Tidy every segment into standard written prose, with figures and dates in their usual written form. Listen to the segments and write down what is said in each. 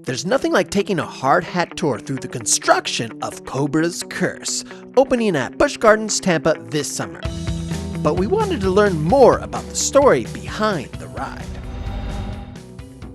There's nothing like taking a hard hat tour through the construction of Cobra's Curse, opening at Busch Gardens Tampa this summer. But we wanted to learn more about the story behind the ride.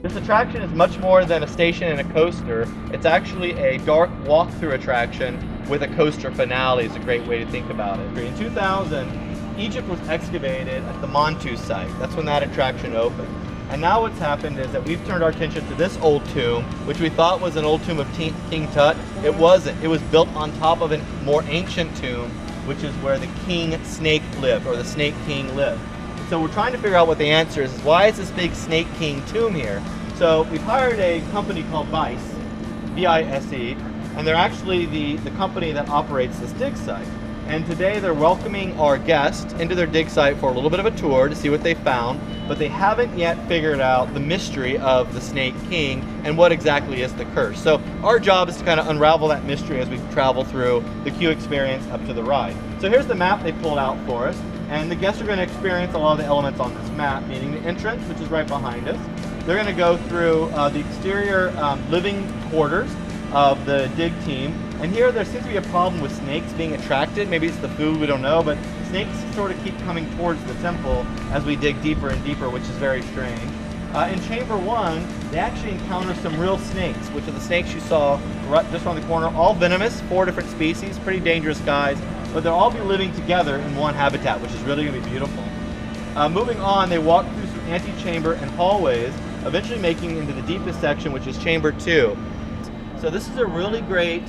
This attraction is much more than a station and a coaster. It's actually a dark walk-through attraction with a coaster finale is a great way to think about it. In 2000, Egypt was excavated at the Montu site. That's when that attraction opened. And now what's happened is that we've turned our attention to this old tomb, which we thought was an old tomb of King Tut. It wasn't. It was built on top of a more ancient tomb, which is where the king snake lived, or the snake king lived. So we're trying to figure out what the answer is. Why is this big snake king tomb here? So we've hired a company called Vice, V-I-S-E, and they're actually the company that operates this dig site. And today they're welcoming our guests into their dig site for a little bit of a tour to see what they found, but they haven't yet figured out the mystery of the Snake King and what exactly is the curse. So our job is to kind of unravel that mystery as we travel through the queue experience up to the ride. So here's the map they pulled out for us, and the guests are going to experience a lot of the elements on this map, meaning the entrance, which is right behind us. They're going to go through the exterior living quarters of the dig team. And here there seems to be a problem with snakes being attracted. Maybe it's the food, we don't know, but snakes sort of keep coming towards the temple as we dig deeper and deeper, which is very strange. In Chamber 1, they actually encounter some real snakes, which are the snakes you saw right just around the corner, all venomous, 4 different species, pretty dangerous guys, but they'll all be living together in one habitat, which is really going to be beautiful. Moving on, they walk through some antechamber and hallways, eventually making into the deepest section, which is Chamber 2. So this is a really great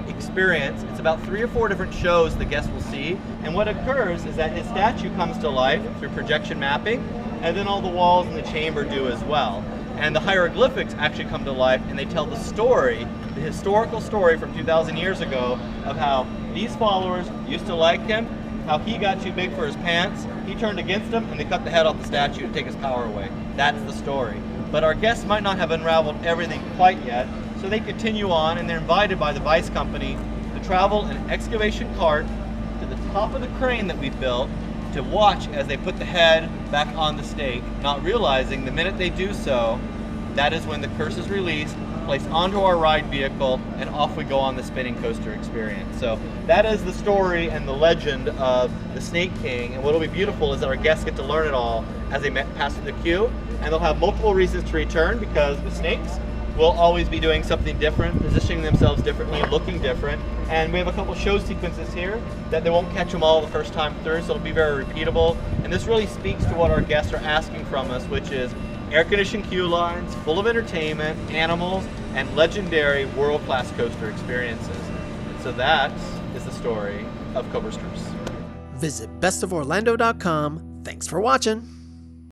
experience. It's about 3 or 4 different shows the guests will see. And what occurs is that his statue comes to life through projection mapping, and then all the walls in the chamber do as well. And the hieroglyphics actually come to life, and they tell the story, the historical story from 2,000 years ago of how these followers used to like him, how he got too big for his pants, he turned against them, and they cut the head off the statue to take his power away. That's the story. But our guests might not have unraveled everything quite yet, so they continue on, and they're invited by the Vice company to travel an excavation cart to the top of the crane that we built to watch as they put the head back on the stake, not realizing the minute they do so, that is when the curse is released, placed onto our ride vehicle, and off we go on the spinning coaster experience. So that is the story and the legend of the Snake King, and what will be beautiful is that our guests get to learn it all as they pass through the queue, and they'll have multiple reasons to return because the snakes will always be doing something different, positioning themselves differently, looking different. And we have a couple show sequences here that they won't catch them all the first time through, so it'll be very repeatable. And this really speaks to what our guests are asking from us, which is air-conditioned queue lines, full of entertainment, animals, and legendary world-class coaster experiences. And so that is the story of Cobra's Curse. Visit bestoforlando.com. Thanks for watching.